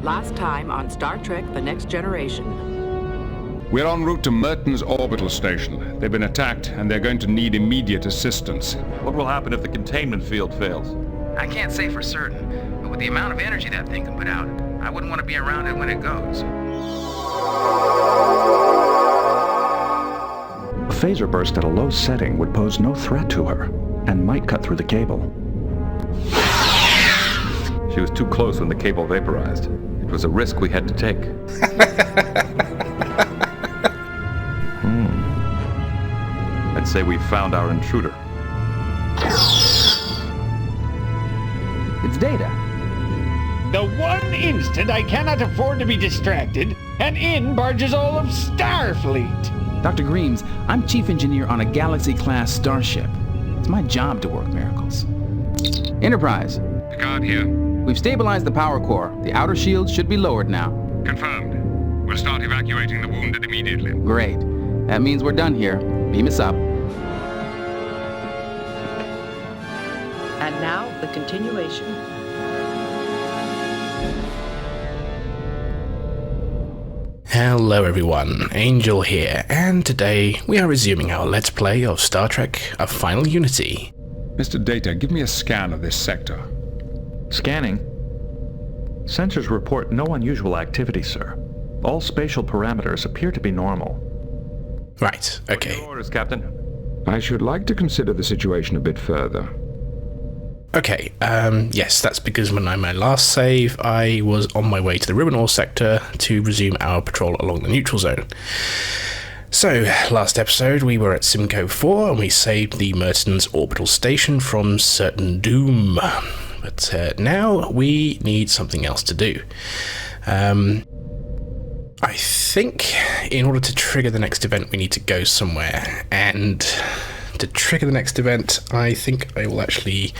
Last time on Star Trek The Next Generation. We're en route to Merton's orbital station. They've been attacked, and they're going to need immediate assistance. What will happen if the containment field fails? I can't say for certain, but with the amount of energy that thing can put out, I wouldn't want to be around it when it goes. A phaser burst at a low setting would pose no threat to her, and might cut through the cable. She was too close when the cable vaporized. It was a risk we had to take. I'd say we found our intruder. It's Data. The one instant I cannot afford to be distracted, and in barges all of Starfleet. Dr. Greaves, I'm chief engineer on a Galaxy-class starship. It's my job to work miracles. Enterprise. Picard here. We've stabilized the power core. The outer shield should be lowered now. Confirmed. We'll start evacuating the wounded immediately. Great. That means we're done here. Beam us up. And now, the continuation. Hello everyone, Angel here, and today we are resuming our Let's Play of Star Trek: A Final Unity. Mr. Data, give me a scan of this sector. Scanning. Sensors report no unusual activity, sir. All spatial parameters appear to be normal. Right, okay. Your orders, Captain. I should like to consider the situation a bit further. Okay, yes, that's because when I made my last save, I was on my way to the Ruinor sector to resume our patrol along the neutral zone. So, last episode we were at Simcoe 4 and we saved the Merton's orbital station from certain doom. But now we need something else to do. I think in order to trigger the next event we need to go somewhere, and to trigger the next event I think I will actually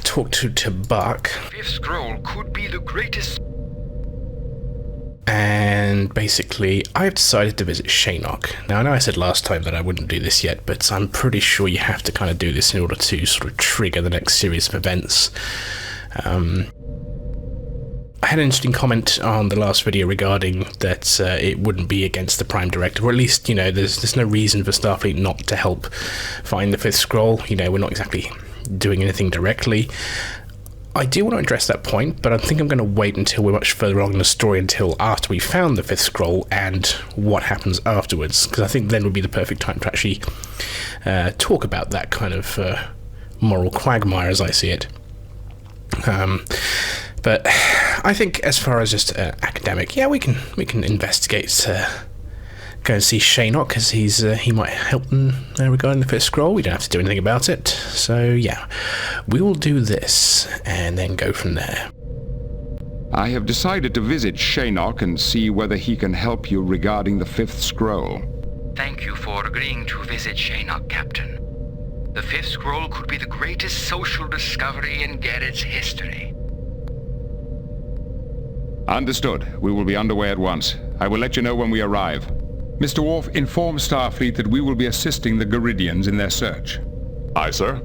talk to Buck. Fifth scroll could be the greatest. And basically I've decided to visit Shinnok. Now I know I said last time that I wouldn't do this yet, but I'm pretty sure you have to kind of do this in order to sort of trigger the next series of events. I had an interesting comment on the last video regarding that it wouldn't be against the Prime Directive, or at least, you know, there's no reason for Starfleet not to help find the Fifth Scroll. You know, we're not exactly doing anything directly. I do want to address that point, but I think I'm going to wait until we're much further along in the story, until after we found the Fifth Scroll and what happens afterwards, because I think then would be the perfect time to actually talk about that kind of moral quagmire as I see it. But I think as far as just academic, yeah, we can investigate, go and see Shinnok, because he might help them regarding the Fifth Scroll. We don't have to do anything about it. So yeah, we will do this and then go from there. I have decided to visit Shinnok and see whether he can help you regarding the Fifth Scroll. Thank you for agreeing to visit Shinnok, Captain. The Fifth Scroll could be the greatest social discovery in Garrett's history. Understood. We will be underway at once. I will let you know when we arrive. Mr. Worf, inform Starfleet that we will be assisting the Garidians in their search. Aye, sir.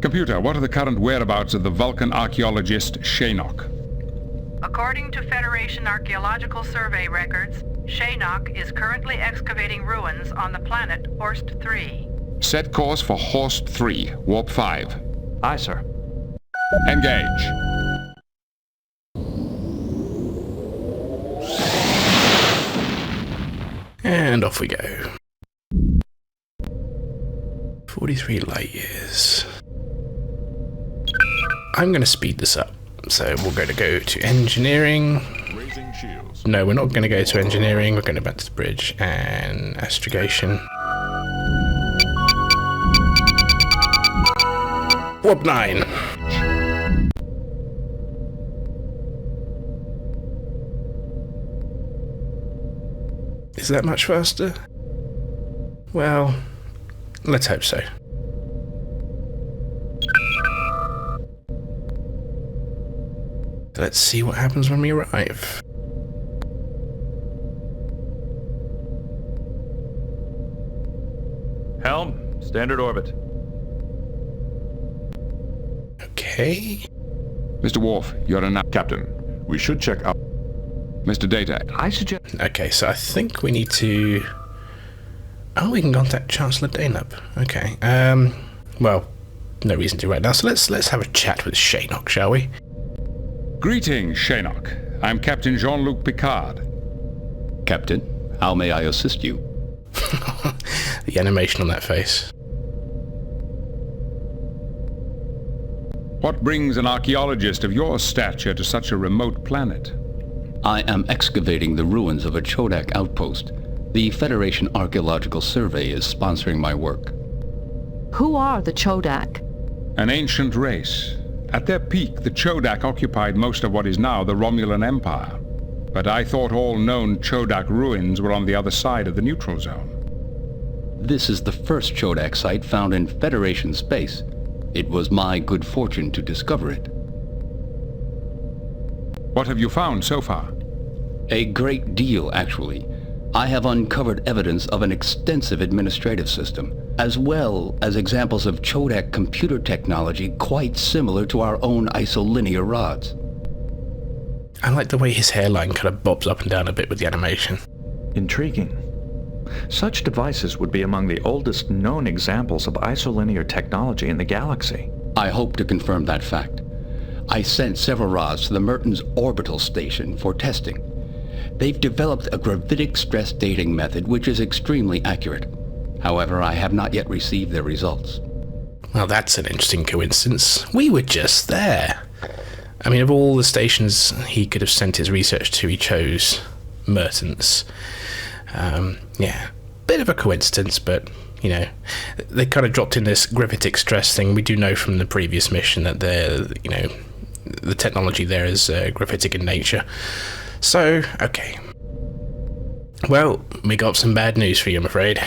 Computer, what are the current whereabouts of the Vulcan archaeologist Shinnok? According to Federation Archaeological Survey records, Shinnok is currently excavating ruins on the planet Horst 3. Set course for Horst 3, Warp 5. Aye, sir. Engage. And off we go. 43 light years. I'm going to speed this up. So we're going to go to engineering. No, we're not going to go to engineering. We're going to back to the bridge and astrogation. Warp 9. Is that much faster? Well, let's hope so. Let's see what happens when we arrive. Helm, standard orbit. Okay. Mr. Worf, you're a Captain, we should check out... Mr. Data. I suggest... Okay, so I think we need to... Oh, we can contact Chancellor Danup. Okay. Well, no reason to right now, so let's have a chat with Shaynok, shall we? Greetings, Shaynok. I'm Captain Jean-Luc Picard. Captain, how may I assist you? The animation on that face. What brings an archaeologist of your stature to such a remote planet? I am excavating the ruins of a Chodak outpost. The Federation Archaeological Survey is sponsoring my work. Who are the Chodak? An ancient race. At their peak, the Chodak occupied most of what is now the Romulan Empire. But I thought all known Chodak ruins were on the other side of the neutral zone. This is the first Chodak site found in Federation space. It was my good fortune to discover it. What have you found so far? A great deal, actually. I have uncovered evidence of an extensive administrative system, as well as examples of Chodak computer technology quite similar to our own isolinear rods. I like the way his hairline kind of bobs up and down a bit with the animation. Intriguing. Such devices would be among the oldest known examples of isolinear technology in the galaxy. I hope to confirm that fact. I sent several rods to the Mertens orbital station for testing. They've developed a gravitic stress dating method which is extremely accurate. However, I have not yet received their results. Well, that's an interesting coincidence. We were just there. I mean, of all the stations he could have sent his research to, he chose Mertens. Yeah, bit of a coincidence, but, you know, they kind of dropped in this gravitic stress thing. We do know from the previous mission that the technology there is gravitic in nature. So, okay. Well, we got some bad news for you, I'm afraid.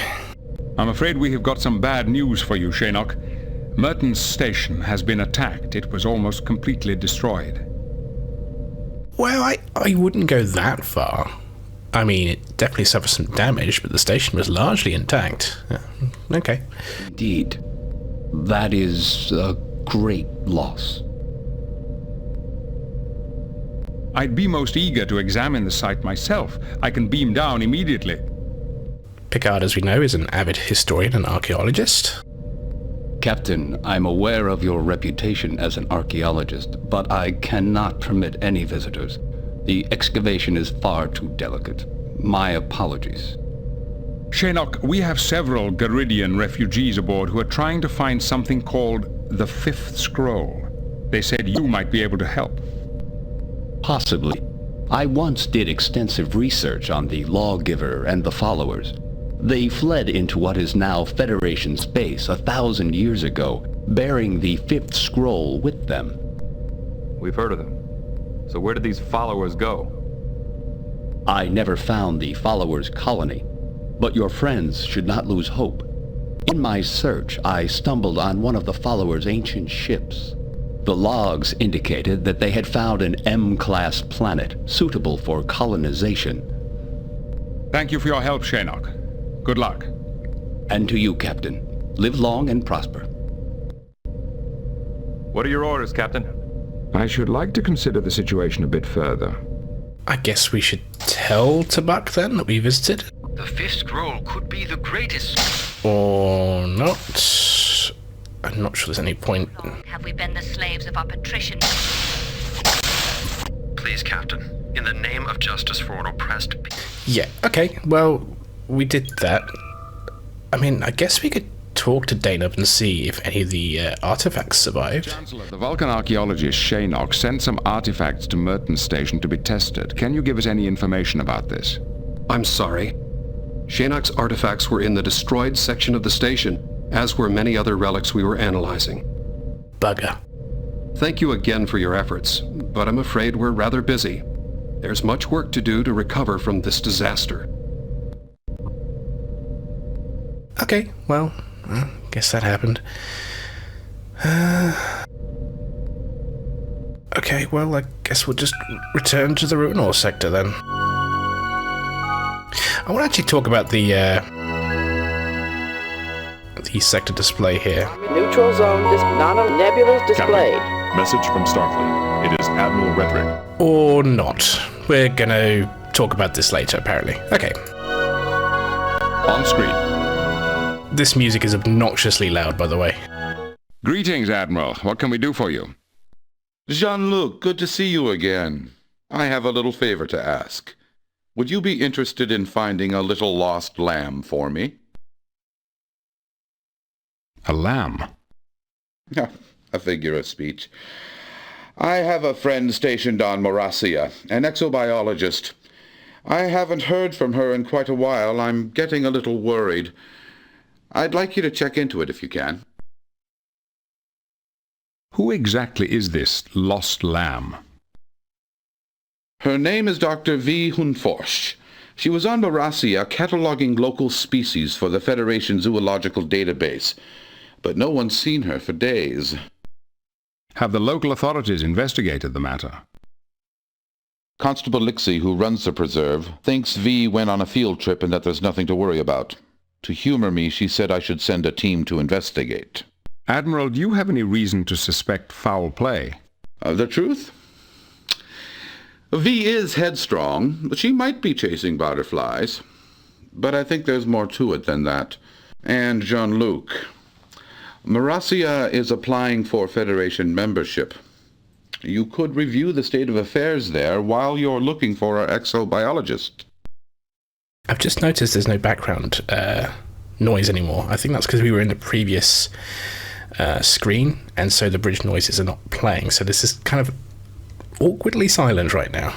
I'm afraid we have got some bad news for you, Shaynok. Mertens station has been attacked. It was almost completely destroyed. Well, I wouldn't go that far. I mean, it definitely suffered some damage, but the station was largely intact. Okay. Indeed. That is a great loss. I'd be most eager to examine the site myself. I can beam down immediately. Picard, as we know, is an avid historian and archaeologist. Captain, I'm aware of your reputation as an archaeologist, but I cannot permit any visitors. The excavation is far too delicate. My apologies. Shaynok, we have several Garidian refugees aboard who are trying to find something called the Fifth Scroll. They said you might be able to help. Possibly. I once did extensive research on the Lawgiver and the Followers. They fled into what is now Federation space 1,000 years ago, bearing the Fifth Scroll with them. We've heard of them. So where did these followers go? I never found the Followers' colony, but your friends should not lose hope. In my search, I stumbled on one of the Followers' ancient ships. The logs indicated that they had found an M-class planet suitable for colonization. Thank you for your help, Shaynok. Good luck. And to you, Captain. Live long and prosper. What are your orders, Captain? I should like to consider the situation a bit further. I guess we should tell Tabak then that we visited? The Fifth Scroll could be the greatest... Or not. I'm not sure there's any point. Have we been the slaves of our patrician? Please, Captain. In the name of justice for an oppressed... Yeah, okay, well, we did that. I mean, I guess we could talk to Danup and see if any of the artifacts survived. Chancellor, the Vulcan archaeologist Shaynok sent some artifacts to Mertens Station to be tested. Can you give us any information about this? I'm sorry. Shaynok's artifacts were in the destroyed section of the station, as were many other relics we were analyzing. Bugger. Thank you again for your efforts, but I'm afraid we're rather busy. There's much work to do to recover from this disaster. Okay, well, I guess that happened. Okay, well, I guess we'll just return to the Ruinor sector then. I want to actually talk about the sector display here. Neutral zone nebulas displayed. Captain, message from Starfleet. It is Admiral Rhetoric. Or not. We're gonna talk about this later, apparently. Okay. On screen. This music is obnoxiously loud, by the way. Greetings, Admiral. What can we do for you? Jean-Luc, good to see you again. I have a little favor to ask. Would you be interested in finding a little lost lamb for me? A lamb? A figure of speech. I have a friend stationed on Morassia, an exobiologist. I haven't heard from her in quite a while. I'm getting a little worried. I'd like you to check into it if you can. Who exactly is this lost lamb? Her name is Dr. V. Hunforsch. She was on Morassia cataloging local species for the Federation Zoological Database, but no one's seen her for days. Have the local authorities investigated the matter? Constable Lixie, who runs the preserve, thinks V went on a field trip and that there's nothing to worry about. To humor me, she said I should send a team to investigate. Admiral, do you have any reason to suspect foul play? The truth? V is headstrong. She might be chasing butterflies. But I think there's more to it than that. And Jean-Luc. Morassia is applying for Federation membership. You could review the state of affairs there while you're looking for our exobiologist. I've just noticed there's no background noise anymore. I think that's because we were in the previous screen, and so the bridge noises are not playing. So this is kind of awkwardly silent right now.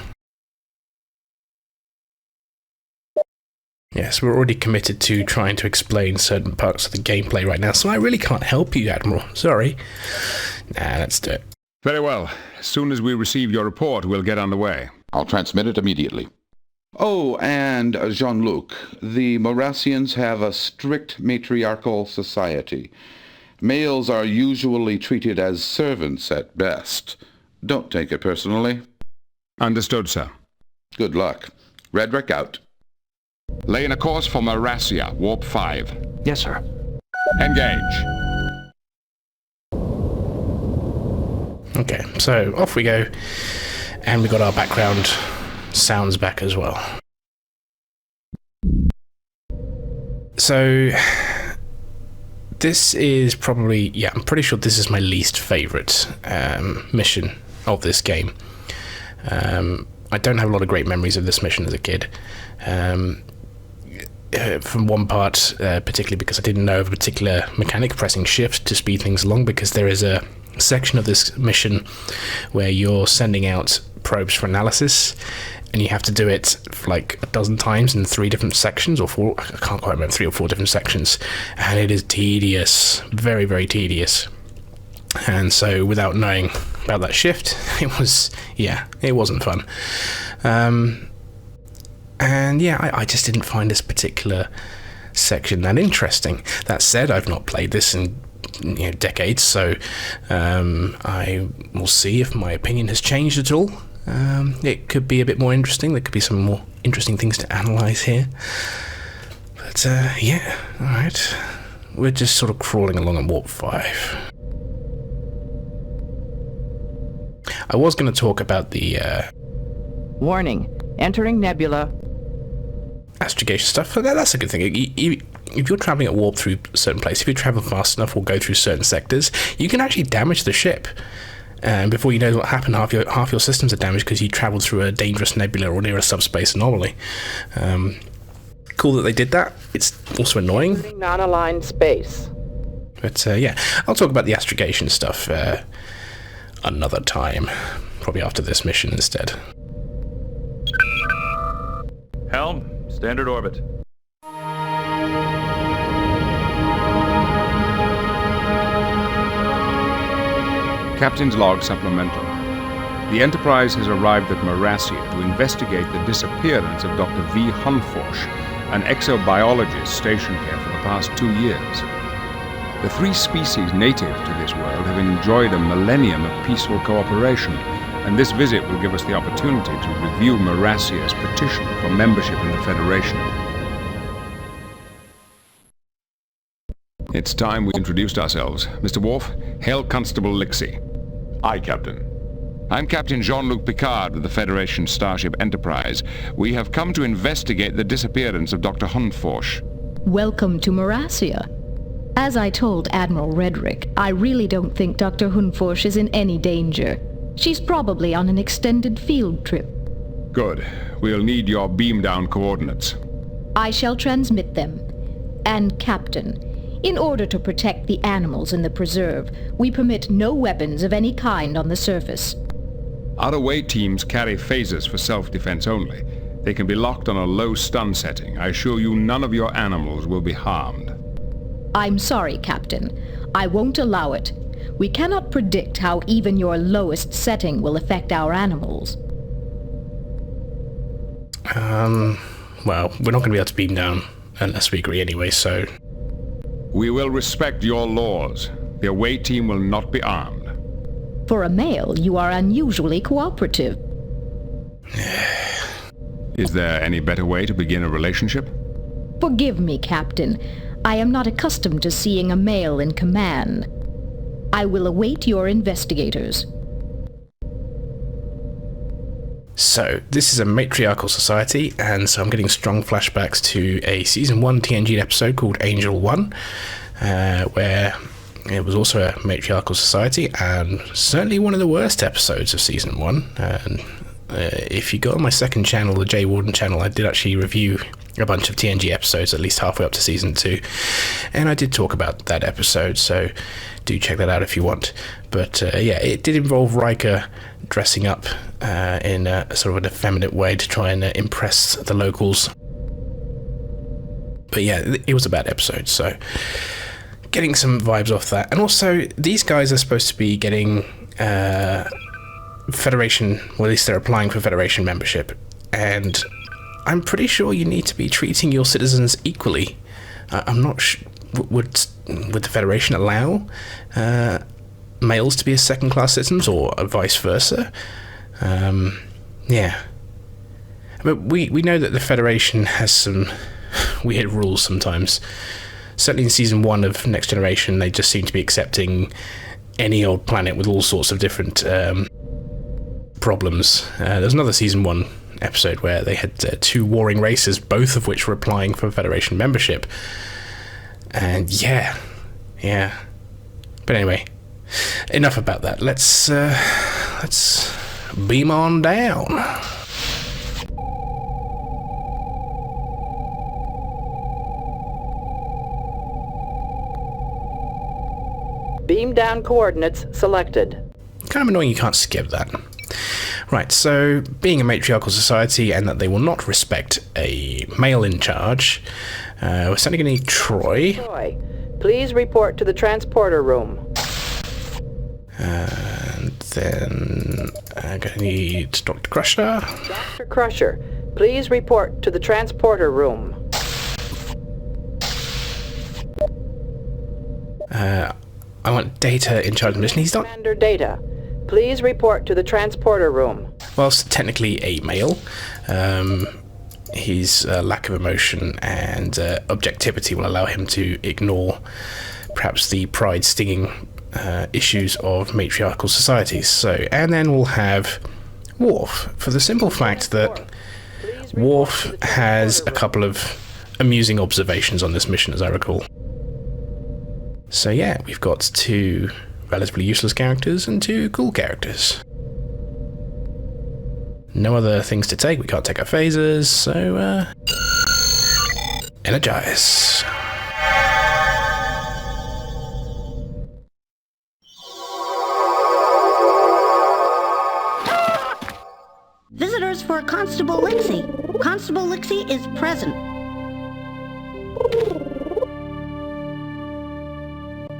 Yes, we're already committed to trying to explain certain parts of the gameplay right now, so I really can't help you, Admiral. Sorry. Nah, let's do it. Very well. As soon as we receive your report, we'll get underway. I'll transmit it immediately. Oh, and Jean-Luc, the Morassians have a strict matriarchal society. Males are usually treated as servants at best. Don't take it personally. Understood, sir. Good luck. Redrick out. Laying a course for Morassia, Warp 5. Yes, sir. Engage. Okay, so off we go. And we got our background sounds back as well. So this is probably, yeah, I'm pretty sure this is my least favourite mission of this game. I don't have a lot of great memories of this mission as a kid. From one part, particularly because I didn't know of a particular mechanic, pressing shift to speed things along, because there is a section of this mission where you're sending out probes for analysis, and you have to do it like a dozen times in 3 different sections, or 4, I can't quite remember, 3 or 4 different sections, and it is tedious, very, very tedious. And so without knowing about that shift, it wasn't fun. And yeah, I just didn't find this particular section that interesting. That said, I've not played this in decades, so I will see if my opinion has changed at all. It could be a bit more interesting. There could be some more interesting things to analyse here. But yeah, alright. We're just sort of crawling along on Warp 5. I was going to talk about the Warning. Entering nebula. astrogation stuff. That's a good thing. If you're traveling at warp through a certain place, if you travel fast enough or go through certain sectors, you can actually damage the ship. And before you know what happened, half your systems are damaged because you travelled through a dangerous nebula or near a subspace anomaly. Cool that they did that. It's also annoying. Non-aligned space. But yeah, I'll talk about the astrogation stuff another time. Probably after this mission instead. Helm, standard orbit. Captain's log supplemental. The Enterprise has arrived at Morassia to investigate the disappearance of Dr. V. Hunforsch, an exobiologist stationed here for the past 2 years. The 3 species native to this world have enjoyed a millennium of peaceful cooperation, and this visit will give us the opportunity to review Morassia's petition for membership in the Federation. It's time we introduced ourselves. Mr. Worf, hail Constable Lixie. Aye, Captain. I'm Captain Jean-Luc Picard of the Federation Starship Enterprise. We have come to investigate the disappearance of Dr. Hunforsh. Welcome to Morassia. As I told Admiral Redrick, I really don't think Dr. Hunforsh is in any danger. She's probably on an extended field trip. Good. We'll need your beam-down coordinates. I shall transmit them. And Captain, in order to protect the animals in the preserve, we permit no weapons of any kind on the surface. Our away teams carry phasers for self-defense only. They can be locked on a low stun setting. I assure you none of your animals will be harmed. I'm sorry, Captain. I won't allow it. We cannot predict how even your lowest setting will affect our animals. Well, we're not going to be able to beam down unless we agree anyway, so... We will respect your laws. The away team will not be armed. For a male, you are unusually cooperative. Is there any better way to begin a relationship? Forgive me, Captain. I am not accustomed to seeing a male in command. I will await your investigators. So, this is a matriarchal society, and so I'm getting strong flashbacks to a Season 1 TNG episode called Angel 1, where it was also a matriarchal society, and certainly one of the worst episodes of Season 1. And if you go on my second channel, the Jay Warden channel, I did actually review a bunch of TNG episodes, at least halfway up to Season 2, and I did talk about that episode, so do check that out if you want. But yeah, it did involve Riker dressing up in a sort of an effeminate way to try and impress the locals. But yeah, it was a bad episode, so getting some vibes off that. And also, these guys are supposed to be getting Federation, well, at least they're applying for Federation membership, and I'm pretty sure you need to be treating your citizens equally. I'm not sure, would the Federation allow males to be second-class citizens, or vice versa? Yeah. But we know that the Federation has some weird rules sometimes. Certainly in Season 1 of Next Generation, they just seem to be accepting any old planet with all sorts of different problems. There's another Season 1 episode where they had two warring races, both of which were applying for Federation membership. And yeah. But anyway, enough about that. Let's beam on down. Beam down coordinates selected. Kind of annoying you can't skip that. Right, so being a matriarchal society and that they will not respect a male in charge, we're certainly going to need Troy. Troy, please report to the transporter room. And then I'm going to need Dr. Crusher. Dr. Crusher, please report to the transporter room. I want Data in charge of the mission. He's not... Commander Data, please report to the transporter room. Whilst technically a male, his lack of emotion and objectivity will allow him to ignore perhaps the pride-stinging issues of matriarchal societies. So, and then we'll have Worf, for the simple fact that Worf has a couple of amusing observations on this mission, as I recall. So yeah, we've got two relatively useless characters and two cool characters. No other things to take. We can't take our phasers, so energize. Visitors for Constable Lixie. Constable Lixie is present.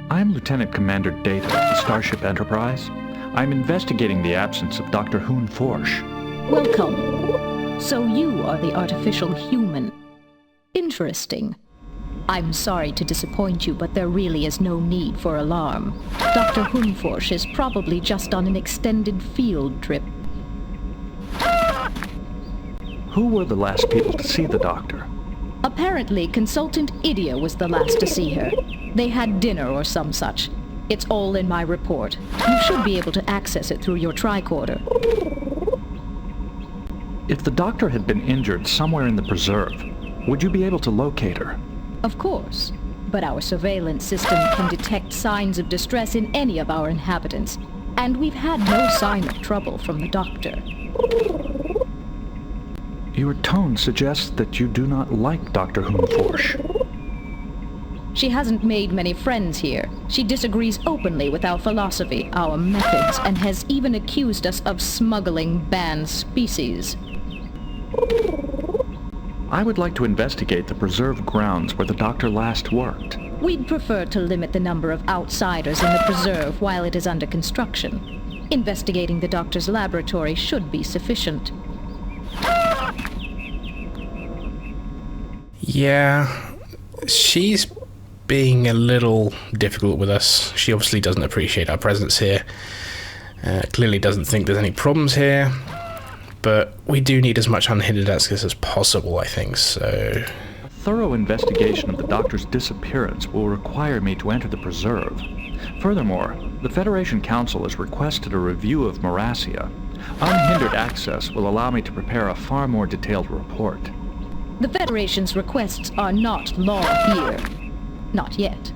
I'm Lieutenant Commander Data of the Starship Enterprise. I'm investigating the absence of Dr. Hunforsh. Welcome. So you are the artificial human. Interesting. I'm sorry to disappoint you, but there really is no need for alarm. Dr. Hunforsh is probably just on an extended field trip. Who were the last people to see the doctor? Apparently, Consultant Idia was the last to see her. They had dinner or some such. It's all in my report. You should be able to access it through your tricorder. If the doctor had been injured somewhere in the preserve, would you be able to locate her? Of course. But our surveillance system can detect signs of distress in any of our inhabitants. And we've had no sign of trouble from the doctor. Your tone suggests that you do not like Dr. Hunforsh. She hasn't made many friends here. She disagrees openly with our philosophy, our methods, and has even accused us of smuggling banned species. I would like to investigate the preserve grounds where the doctor last worked. We'd prefer to limit the number of outsiders in the preserve while it is under construction. Investigating the doctor's laboratory should be sufficient. Yeah, she's being a little difficult with us. She obviously doesn't appreciate our presence here. Clearly doesn't think there's any problems here. But we do need as much unhindered access as possible, I think, so... A thorough investigation of the doctor's disappearance will require me to enter the preserve. Furthermore, the Federation Council has requested a review of Morassia. Unhindered access will allow me to prepare a far more detailed report. The Federation's requests are not law here. Not yet.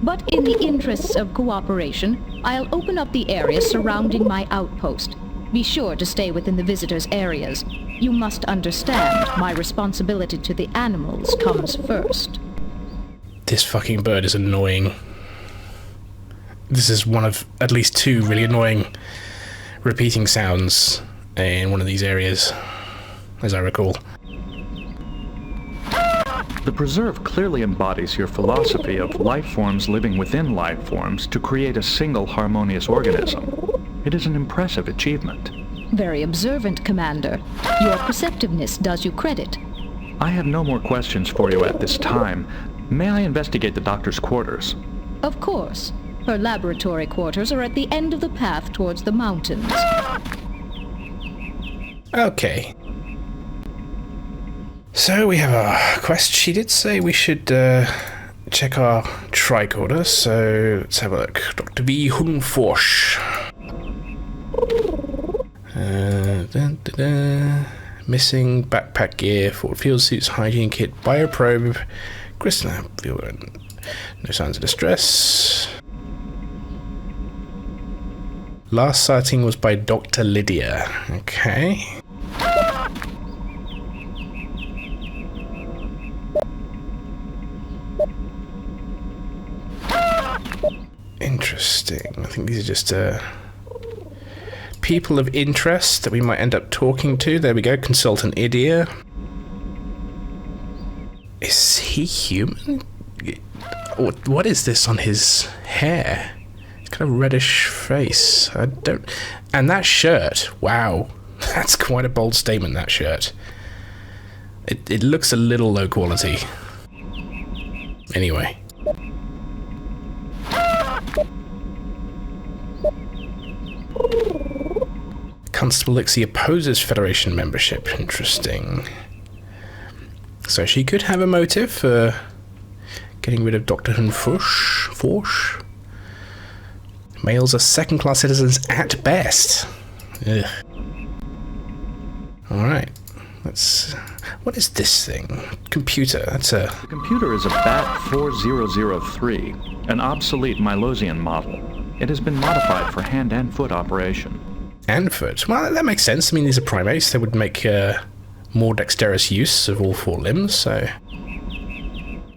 But in the interests of cooperation, I'll open up the area surrounding my outpost. Be sure to stay within the visitors' areas. You must understand my responsibility to the animals comes first. This fucking bird is annoying. This is one of at least two really annoying repeating sounds in one of these areas, as I recall. The preserve clearly embodies your philosophy of life forms living within life forms to create a single harmonious organism. It is an impressive achievement. Very observant, Commander. Your perceptiveness does you credit. I have no more questions for you at this time. May I investigate the doctor's quarters? Of course. Her laboratory quarters are at the end of the path towards the mountains. Okay. So we have our quest. She did say we should check our tricorder, so let's have a look. Dr. V. Hunforsh. Missing backpack gear, forward field suits, hygiene kit, bioprobe, crystal ampoule, no signs of distress. Last sighting was by Dr. Lydia. Okay. Interesting. I think these are just people of interest that we might end up talking to. There we go. Consultant Idia. Is he human? What is this on his hair? It's kind of reddish face. I don't... And that shirt. Wow. That's quite a bold statement, that shirt. It looks a little low quality. Anyway. Constable Lixie opposes Federation membership. Interesting. So she could have a motive for getting rid of Dr. Hunforsh. Males are second-class citizens at best. Ugh. Alright. Let's... What is this thing? Computer. That's a... The computer is a BAT 4003, an obsolete Milosian model. It has been modified for hand and foot operation. And foot. Well, that makes sense. I mean, these are primates. They would make more dexterous use of all four limbs, so...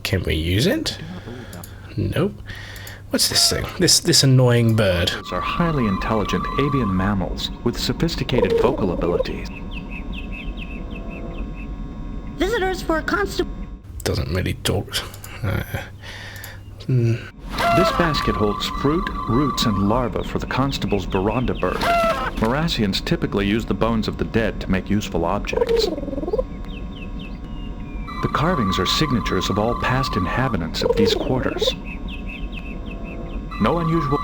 Can we use it? Nope. What's this thing? This annoying bird. These are highly intelligent avian mammals with sophisticated vocal abilities. Visitors for Constable... Doesn't really talk. This basket holds fruit, roots, and larvae for the constable's veranda bird. Morassians typically use the bones of the dead to make useful objects. The carvings are signatures of all past inhabitants of these quarters. No unusual...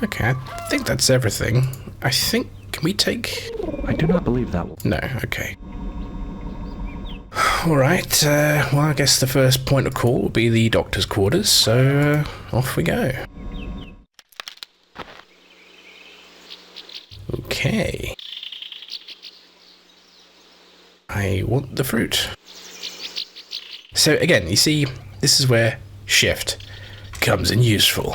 Okay, I think that's everything. I think... Can we take... I do not believe that will... No, okay. Alright, well, I guess the first point of call will be the doctor's quarters, so off we go. Okay. I want the fruit. So again, you see, this is where shift comes in useful.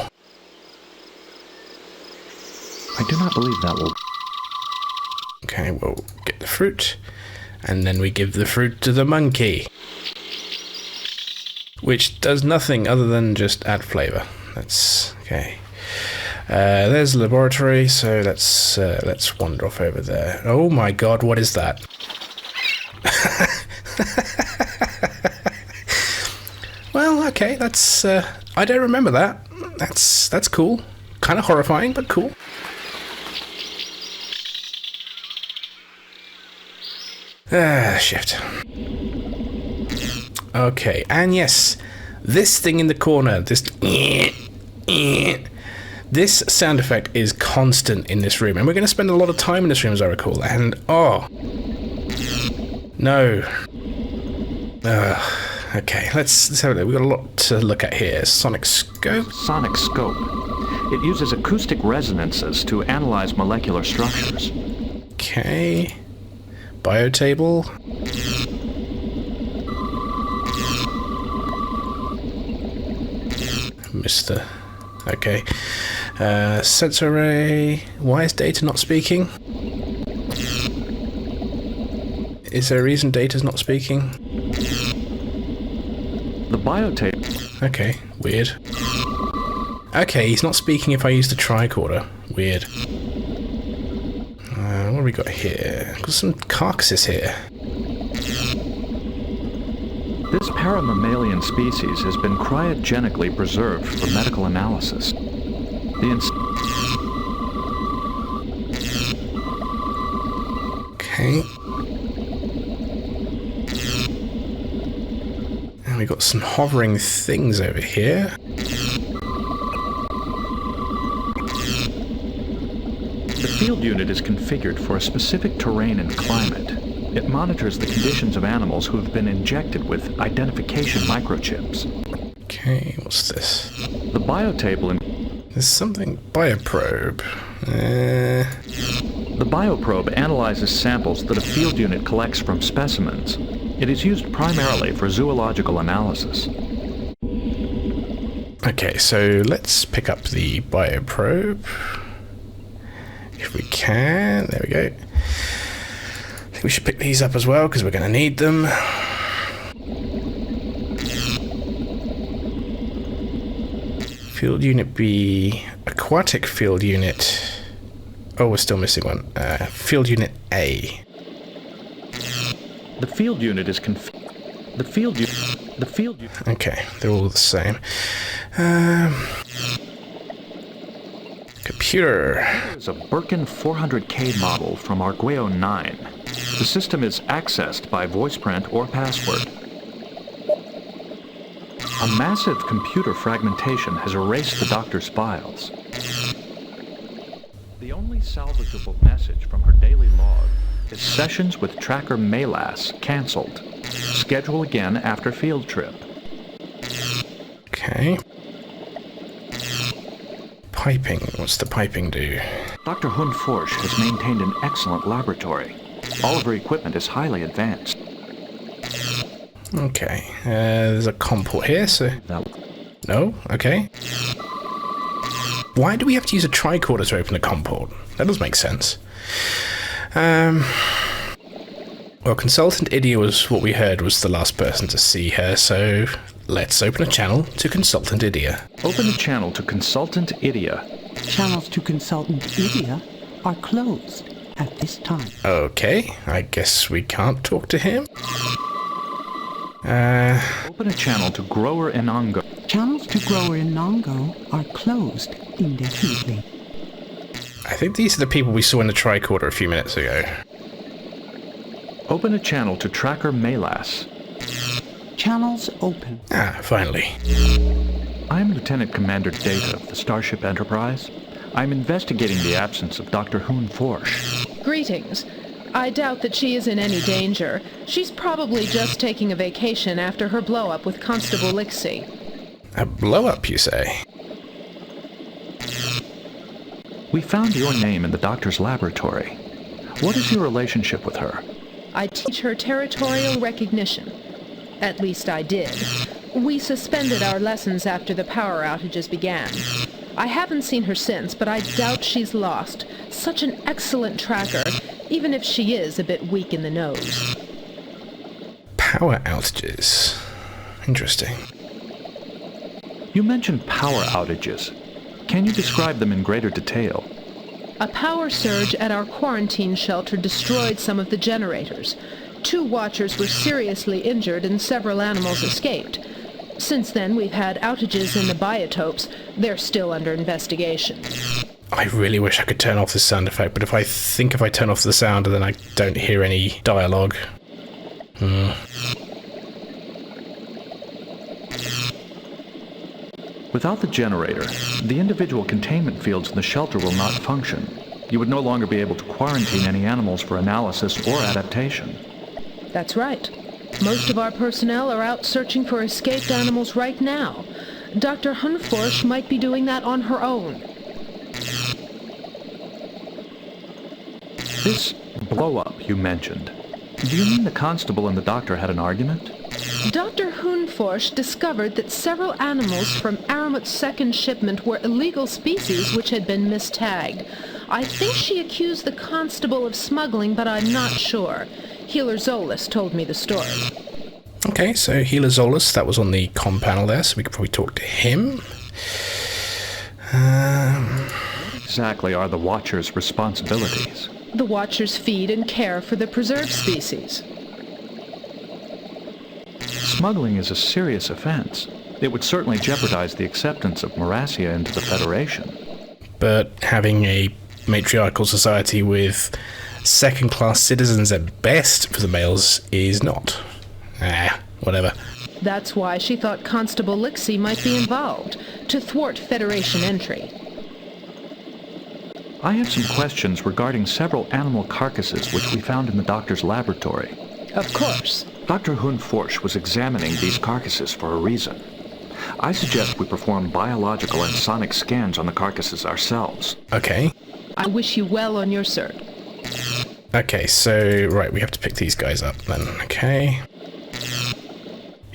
I do not believe that will... Okay, we'll get the fruit, and then we give the fruit to the monkey, which does nothing other than just add flavor. That's okay. There's the laboratory, so let's wander off over there. Oh my god, what is that? Well, okay, that's I don't remember that. That's cool. Kind of horrifying, but cool. Shift. Okay, and yes, this thing in the corner, this sound effect is constant in this room, and we're going to spend a lot of time in this room, as I recall. And oh no. Okay, let's have a look. We've got a lot to look at here. Sonic scope. Sonic scope. It uses acoustic resonances to analyze molecular structures. Okay. Biotable. Missed the... Okay. Sensor array. Why is data not speaking? Is there a reason data's not speaking? The biotape. Okay, weird. Okay, he's not speaking if I use the tricorder. Weird. What have we got here? Got some carcasses here. This paramammalian species has been cryogenically preserved for medical analysis. Okay. And we got some hovering things over here. The field unit is configured for a specific terrain and climate. It monitors the conditions of animals who have been injected with identification microchips. Okay, what's this? The biotable... There's something... Bioprobe. The bioprobe analyzes samples that a field unit collects from specimens. It is used primarily for zoological analysis. Okay, so let's pick up the bioprobe. If we can. There we go. I think we should pick these up as well, because we're going to need them. Field unit B. Aquatic field unit. Oh, we're still missing one. Field unit A. The field unit is Okay, they're all the same. Computer. It's a Birkin 400K model from Arguello 9. The system is accessed by voice print or password. A massive computer fragmentation has erased the doctor's files. The only salvageable message from her daily log is sessions with Tracker Melas cancelled. Schedule again after field trip. Okay. Piping. What's the piping do? Dr. Hunforsch has maintained an excellent laboratory. All of her equipment is highly advanced. Okay. There's a COM port here, so... No? Okay. Why do we have to use a tricorder to open a COM port? That does make sense. Well, Consultant Idia was what we heard was the last person to see her, so let's open a channel to Consultant Idia. Open a channel to Consultant Idia. Channels to Consultant Idia are closed at this time. Okay, I guess we can't talk to him. Open a channel to Grower Inongo. Channels to Grower Inongo are closed indefinitely. I think these are the people we saw in the tricorder a few minutes ago. Open a channel to Tracker Melas. Channels open. Ah, finally. I'm Lieutenant Commander Data of the Starship Enterprise. I'm investigating the absence of Dr. Hunforsch. Greetings. I doubt that she is in any danger. She's probably just taking a vacation after her blow-up with Constable Lixie. A blow-up, you say? We found your name in the doctor's laboratory. What is your relationship with her? I teach her territorial recognition. At least I did. We suspended our lessons after the power outages began. I haven't seen her since, but I doubt she's lost. Such an excellent tracker, even if she is a bit weak in the nose. Power outages. Interesting. You mentioned power outages. Can you describe them in greater detail? A power surge at our quarantine shelter destroyed some of the generators. 2 watchers were seriously injured and several animals escaped. Since then, we've had outages in the biotopes. They're still under investigation. I really wish I could turn off the sound effect, but if I turn off the sound, then I don't hear any dialogue. Without the generator, the individual containment fields in the shelter will not function. You would no longer be able to quarantine any animals for analysis or adaptation. That's right. Most of our personnel are out searching for escaped animals right now. Dr. Hunforsh might be doing that on her own. This blow-up you mentioned, do you mean the constable and the doctor had an argument? Dr. Hunforsh discovered that several animals from Aramut's second shipment were illegal species which had been mistagged. I think she accused the constable of smuggling, but I'm not sure. Healer Zolas told me the story. Okay, so Healer Zolas, that was on the comm panel there, so we could probably talk to him. What exactly are the Watcher's responsibilities? The Watchers feed and care for the preserved species. Smuggling is a serious offense. It would certainly jeopardize the acceptance of Morassia into the Federation. But having a matriarchal society with second-class citizens at best for the males is not. Whatever. That's why she thought Constable Lixie might be involved, to thwart Federation entry. I have some questions regarding several animal carcasses which we found in the doctor's laboratory. Of course. Dr. Hunforsh was examining these carcasses for a reason. I suggest we perform biological and sonic scans on the carcasses ourselves. Okay. I wish you well on your search. Okay, so, right, we have to pick these guys up then. Okay.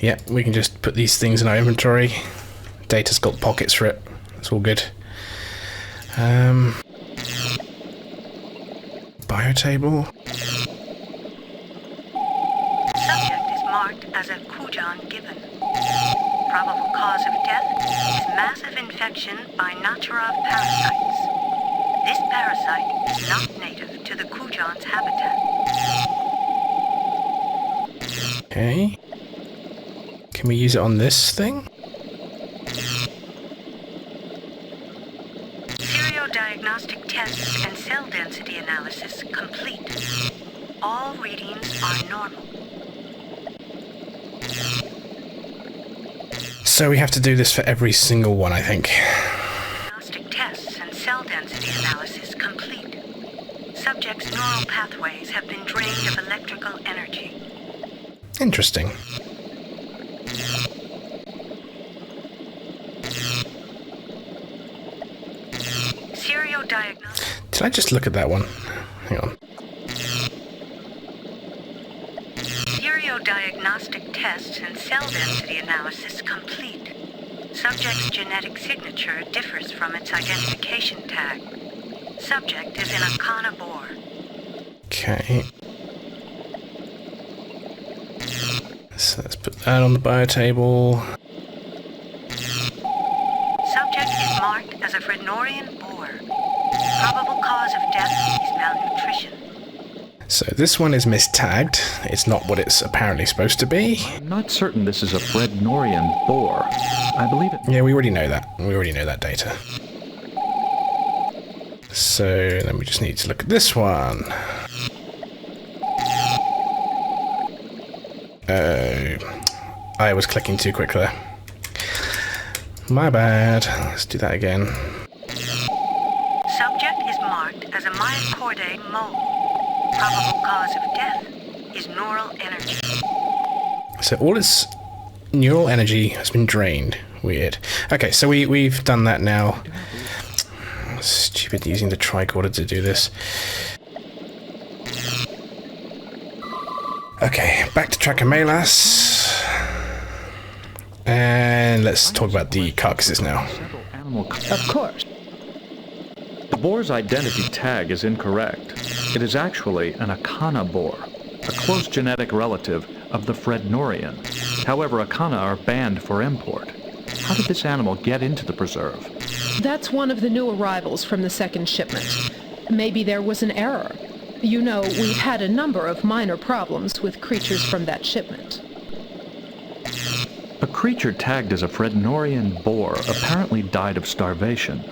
Yeah, we can just put these things in our inventory. Data's got pockets for it. It's all good. Biotable. Subject is marked as a Kujan given. Probable cause of death is massive infection by Naturov parasites. This parasite is not native to the Kujan's habitat. Okay. Can we use it on this thing? Seriodiagnostic tests and cell density analysis complete. All readings are normal. So we have to do this for every single one, I think. Diagnostic tests and cell density analysis complete. Subject's neural pathways have been drained of electrical energy. Interesting. Did I just look at that one? Hang on. Seriodiagnostic tests and cell density analysis complete. Subject's genetic signature differs from its identification tag. Subject is in a carnivore. Okay. So let's put that on the biotable. Subject is marked as a Frednorian boar. Probable cause of death is malnutrition. So this one is mistagged. It's not what it's apparently supposed to be. I'm not certain this is a Frednorian boar. I believe it. Yeah, we already know that. We already know that data. So then we just need to look at this one. I was clicking too quick there. My bad. Let's do that again. Subject is marked as a myocordae mole. Probable cause of death is neural energy. So all its neural energy has been drained. Weird. Okay, so we've done that now. Stupid using the tricorder to do this. Okay, back to Trachomelas. And let's talk about the carcasses now. Of course. The boar's identity tag is incorrect. It is actually an Akana boar, a close genetic relative of the Frednorian. However, Akana are banned for import. How did this animal get into the preserve? That's one of the new arrivals from the second shipment. Maybe there was an error. You know, we've had a number of minor problems with creatures from that shipment. A creature tagged as a Frednorian boar apparently died of starvation.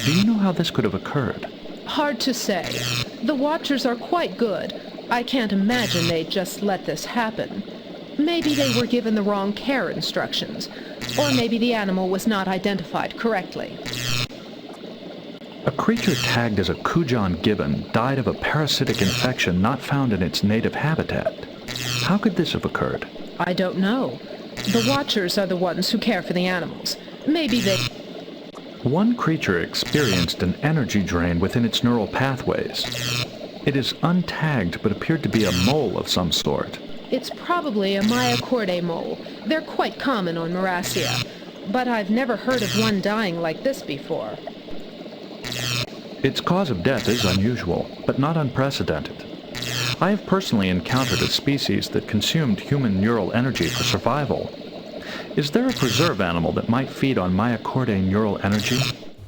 Do you know how this could have occurred? Hard to say. The Watchers are quite good. I can't imagine they'd just let this happen. Maybe they were given the wrong care instructions. Or maybe the animal was not identified correctly. A creature tagged as a Kujan gibbon died of a parasitic infection not found in its native habitat. How could this have occurred? I don't know. The Watchers are the ones who care for the animals. Maybe they... One creature experienced an energy drain within its neural pathways. It is untagged but appeared to be a mole of some sort. It's probably a Myocordae mole. They're quite common on Morassia. But I've never heard of one dying like this before. Its cause of death is unusual, but not unprecedented. I have personally encountered a species that consumed human neural energy for survival. Is there a preserve animal that might feed on Myocordae neural energy?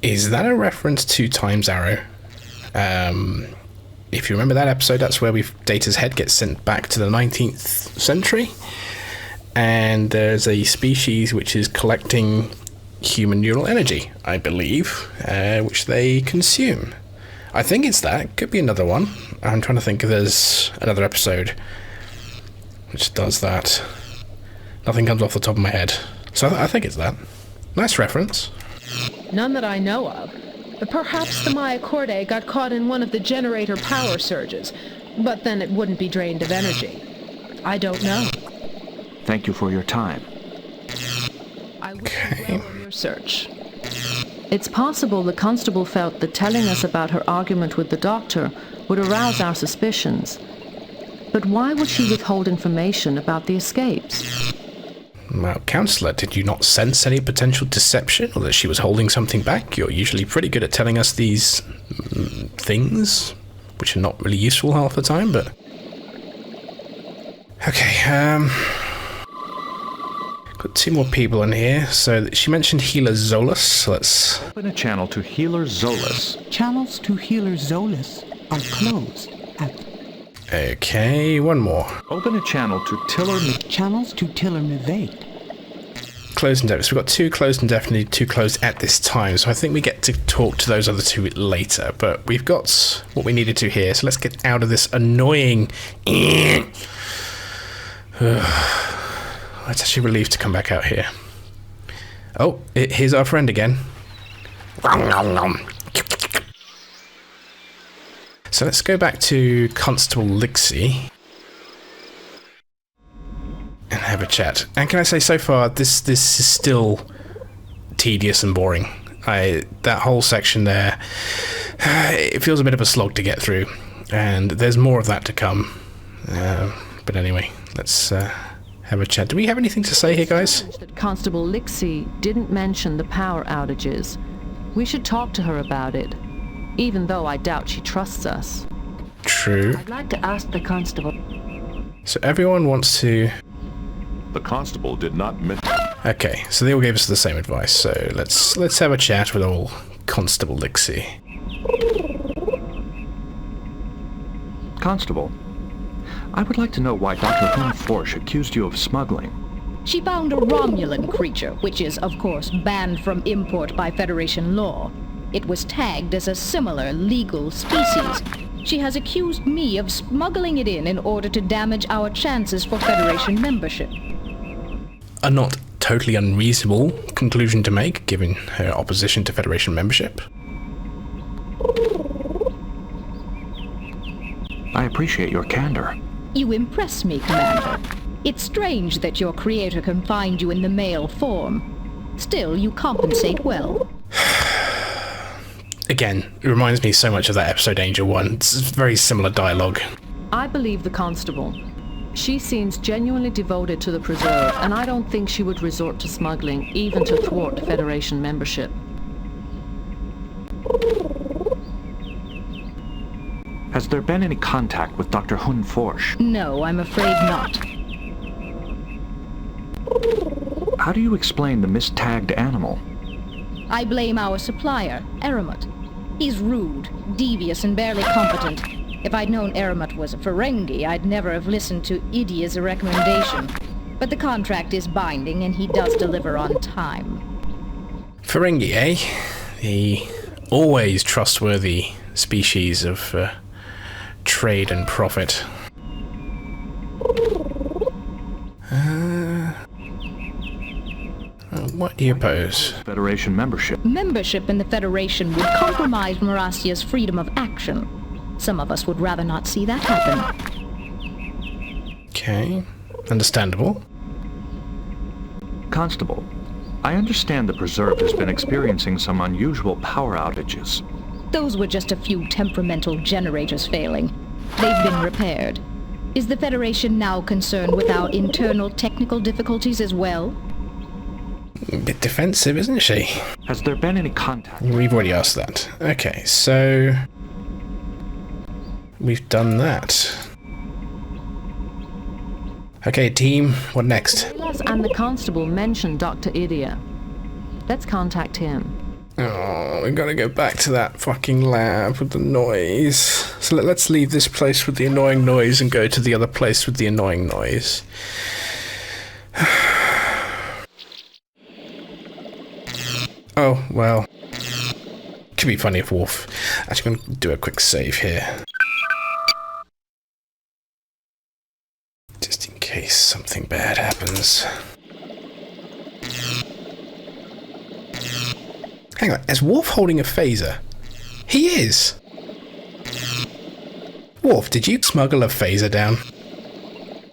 Is that a reference to Time's Arrow? If you remember that episode, that's where Data's head gets sent back to the 19th century. And there's a species which is collecting human neural energy, I believe, which they consume. I think it's that. Could be another one. I'm trying to think if there's another episode which does that. Nothing comes off the top of my head. So I think it's that. Nice reference. None that I know of. Perhaps the Myocordae got caught in one of the generator power surges, but then it wouldn't be drained of energy. I don't know. Thank you for your time. I wish you well in your search. It's possible the constable felt that telling us about her argument with the doctor would arouse our suspicions. But why would she withhold information about the escapes? Well, Counselor, did you not sense any potential deception, or that she was holding something back? You're usually pretty good at telling us these things, which are not really useful half the time, but... Okay, got two more people in here. So she mentioned Healer Zolus, so let's... Open a channel to Healer Zolus. Channels to Healer Zolus are closed at... Okay, one more. Open a channel to Tiller... Channels to Tiller Mivate. Closed indefinitely. So we've got two closed indefinitely, two closed at this time. So I think we get to talk to those other two later. But we've got what we needed to here. So let's get out of this annoying... It's actually a relief to come back out here. Oh, here's our friend again. So let's go back to Constable Lixie and have a chat. And can I say, so far, this is still tedious and boring. That whole section there, it feels a bit of a slog to get through, and there's more of that to come. But anyway, let's have a chat. Do we have anything to say here, guys? Constable Lixie didn't mention the power outages. We should talk to her about it. Even though I doubt she trusts us. True. I'd like to ask the constable. So everyone wants to... The constable did not mention... Okay, so they all gave us the same advice, so let's have a chat with old Constable Lixie. Constable, I would like to know why Dr. Hunforsh accused you of smuggling. She found a Romulan creature, which is, of course, banned from import by Federation law. It was tagged as a similar legal species. She has accused me of smuggling it in order to damage our chances for Federation membership. A not totally unreasonable conclusion to make, given her opposition to Federation membership. I appreciate your candor. You impress me, Commander. It's strange that your creator can find you in the male form. Still, you compensate well. Again, it reminds me so much of that episode Angel 1. It's very similar dialogue. I believe the constable. She seems genuinely devoted to the preserve, and I don't think she would resort to smuggling, even to thwart Federation membership. Has there been any contact with Dr. Hun Forsch? No, I'm afraid not. How do you explain the mistagged animal? I blame our supplier, Aramut. He's rude, devious, and barely competent. If I'd known Aramut was a Ferengi, I'd never have listened to Idia's recommendation. But the contract is binding, and he does deliver on time. Ferengi, eh? The always trustworthy species of trade and profit. What do you oppose? Federation membership. Membership in the Federation would compromise Morassia's freedom of action. Some of us would rather not see that happen. Okay, understandable. Constable, I understand the Preserve has been experiencing some unusual power outages. Those were just a few temperamental generators failing. They've been repaired. Is the Federation now concerned with our internal technical difficulties as well? A bit defensive, isn't she? Has there been any contact? We've already asked that. Okay, so we've done that. Okay, team, what next? Silas and the constable mentioned Dr. Idia. Let's contact him. Oh, we gotta go back to that fucking lab with the noise. So let's leave this place with the annoying noise and go to the other place with the annoying noise. Oh, well. Could be funny if Worf... Actually, I'm going to do a quick save here. Just in case something bad happens. Hang on, is Worf holding a phaser? He is! Worf, did you smuggle a phaser down?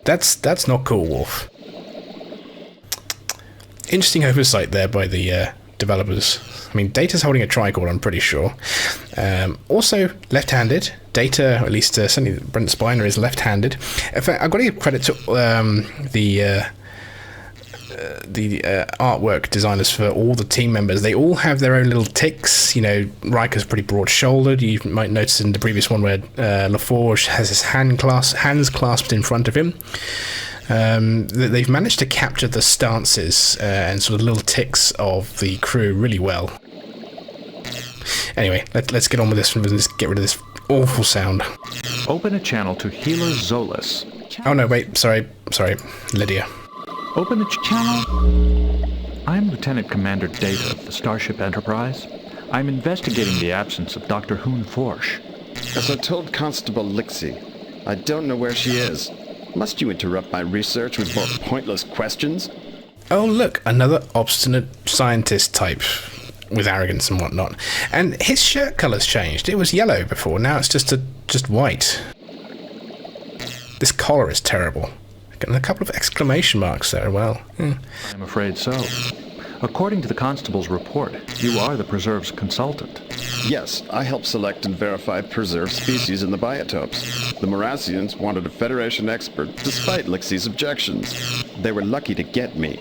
That's not cool, Worf. Interesting oversight there by the developers. I mean, Data's holding a tricorder, I'm pretty sure. Also, left-handed. Data, or at least certainly Brent Spiner, is left-handed. In fact, I've got to give credit to the artwork designers for all the team members. They all have their own little tics. You know, Riker's pretty broad-shouldered. You might notice in the previous one where LaForge has his hands clasped in front of him. They've managed to capture the stances and sort of little tics of the crew really well. Anyway, let's get on with this and let's get rid of this awful sound. Open a channel to Healer Zolas. Oh no, wait, sorry, Lydia. Open the channel. I'm Lieutenant Commander Data of the Starship Enterprise. I'm investigating the absence of Dr. Hun Forsch. As I told Constable Lixie, I don't know where she is. Must you interrupt my research with more pointless questions? Oh look, another obstinate scientist type with arrogance and whatnot. And his shirt colour's changed. It was yellow before, now it's just white. This collar is terrible. And a couple of exclamation marks there, well. I'm afraid so. According to the Constable's report, you are the Preserve's consultant. Yes, I helped select and verify preserved species in the biotopes. The Morassians wanted a Federation expert, despite Lixie's objections. They were lucky to get me.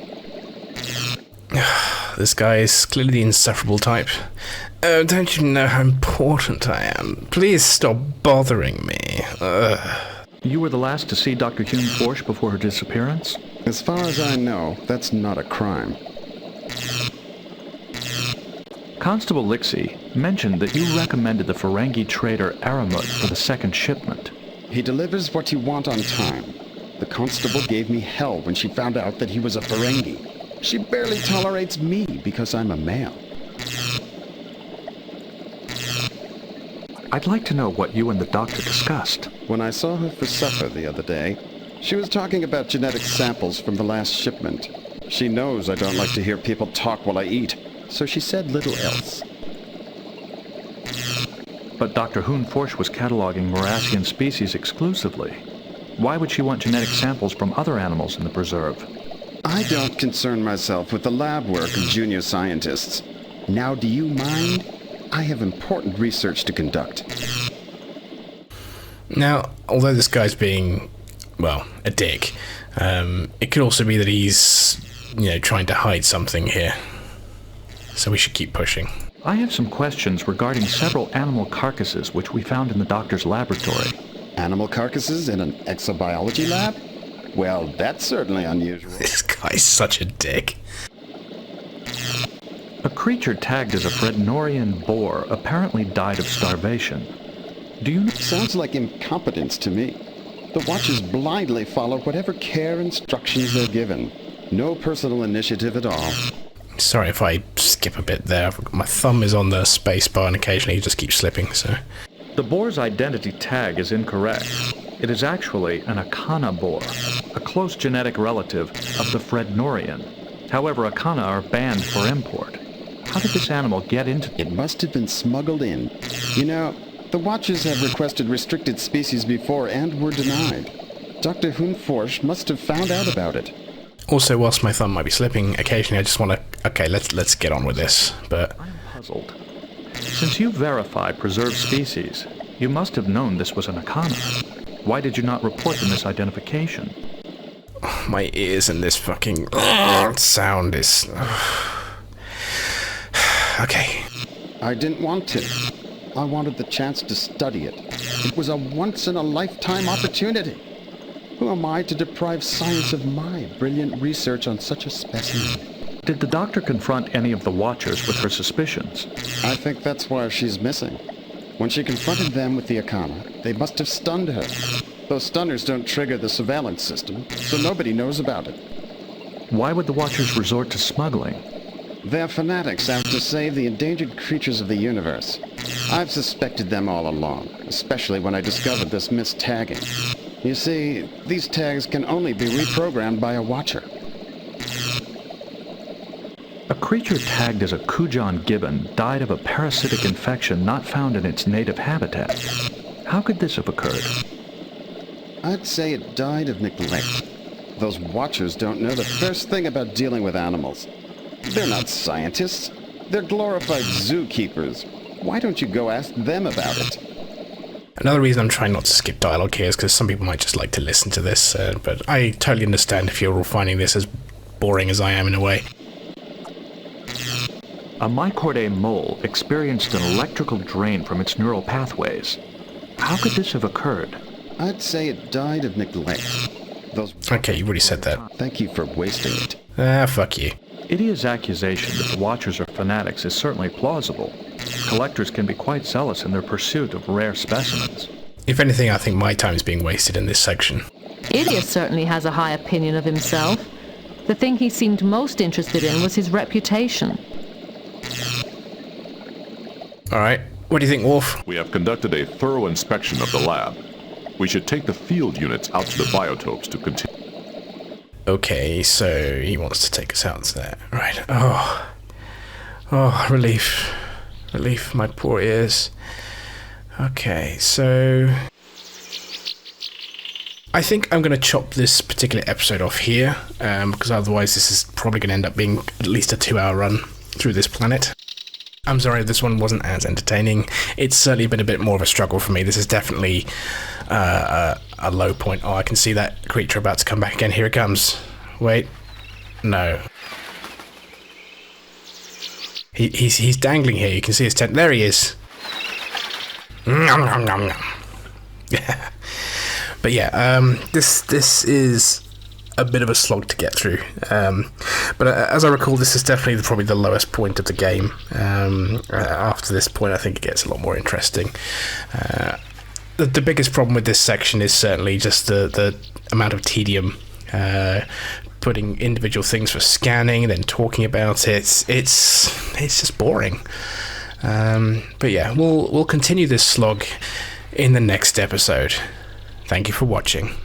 This guy is clearly the insufferable type. Oh, don't you know how important I am? Please stop bothering me. You were the last to see Dr. Hun Forsch before her disappearance? As far as I know, that's not a crime. Constable Lixie mentioned that you recommended the Ferengi trader Aramut for the second shipment. He delivers what you want on time. The constable gave me hell when she found out that he was a Ferengi. She barely tolerates me because I'm a male. I'd like to know what you and the doctor discussed. When I saw her for supper the other day, she was talking about genetic samples from the last shipment. She knows I don't like to hear people talk while I eat, so she said little else. But Dr. Hun Forsch was cataloging Morassian species exclusively. Why would she want genetic samples from other animals in the preserve? I don't concern myself with the lab work of junior scientists. Now, do you mind? I have important research to conduct. Now, although this guy's being, well, a dick, it could also be that he's, trying to hide something here. So we should keep pushing. I have some questions regarding several animal carcasses which we found in the doctor's laboratory. Animal carcasses in an exobiology lab? Well, that's certainly unusual. This guy's such a dick. A creature tagged as a Frednorian boar apparently died of starvation. Do you know? Sounds like incompetence to me. The Watchers blindly follow whatever care instructions they're given. No personal initiative at all. Sorry if I skip a bit there. My thumb is on the space bar and occasionally it just keeps slipping, so... The boar's identity tag is incorrect. It is actually an Akana boar, a close genetic relative of the Frednorian. However, Akana are banned for import. How did this animal get into... It must have been smuggled in. You know, the Watchers have requested restricted species before and were denied. Dr. Hunforsch must have found out about it. Also, whilst my thumb might be slipping, occasionally I just want to... Okay, let's get on with this, but... I'm puzzled. Since you verify preserved species, you must have known this was an Akana. Why did you not report the misidentification? My ears and this fucking sound is... Okay. I didn't want to. I wanted the chance to study it. It was a once-in-a-lifetime opportunity. Who am I to deprive science of my brilliant research on such a specimen? Did the doctor confront any of the Watchers with her suspicions? I think that's why she's missing. When she confronted them with the Akana, they must have stunned her. Those stunners don't trigger the surveillance system, so nobody knows about it. Why would the Watchers resort to smuggling? They're fanatics out to save the endangered creatures of the universe. I've suspected them all along, especially when I discovered this mistagging. You see, these tags can only be reprogrammed by a Watcher. A creature tagged as a Kujan gibbon died of a parasitic infection not found in its native habitat. How could this have occurred? I'd say it died of neglect. Those Watchers don't know the first thing about dealing with animals. They're not scientists. They're glorified zookeepers. Why don't you go ask them about it? Another reason I'm trying not to skip dialogue here is because some people might just like to listen to this, but I totally understand if you're all finding this as boring as I am in a way. A Mycordae mole experienced an electrical drain from its neural pathways. How could this have occurred? I'd say it died of neglect. Okay, you've already said that. Thank you for wasting it. Fuck you. Idia's accusation that the Watchers are fanatics is certainly plausible. Collectors can be quite zealous in their pursuit of rare specimens. If anything, I think my time is being wasted in this section. Idia certainly has a high opinion of himself. The thing he seemed most interested in was his reputation. Alright, what do you think, Worf? We have conducted a thorough inspection of the lab. We should take the field units out to the biotopes to continue. Okay, so he wants to take us out to there. Right. Oh, relief. Relief, my poor ears. Okay, so... I think I'm going to chop this particular episode off here, because otherwise this is probably going to end up being at least a 2-hour run through this planet. I'm sorry this one wasn't as entertaining. It's certainly been a bit more of a struggle for me. This is definitely a low point. Oh, I can see that creature about to come back again. Here it comes. Wait. No. He's dangling here. You can see his tent. There he is. Yeah. But yeah, this is a bit of a slog to get through. But as I recall, this is definitely probably the lowest point of the game. After this point, I think it gets a lot more interesting. The biggest problem with this section is certainly just the amount of tedium. Putting individual things for scanning, then talking about it. It's just boring. But yeah, we'll continue this slog in the next episode. Thank you for watching.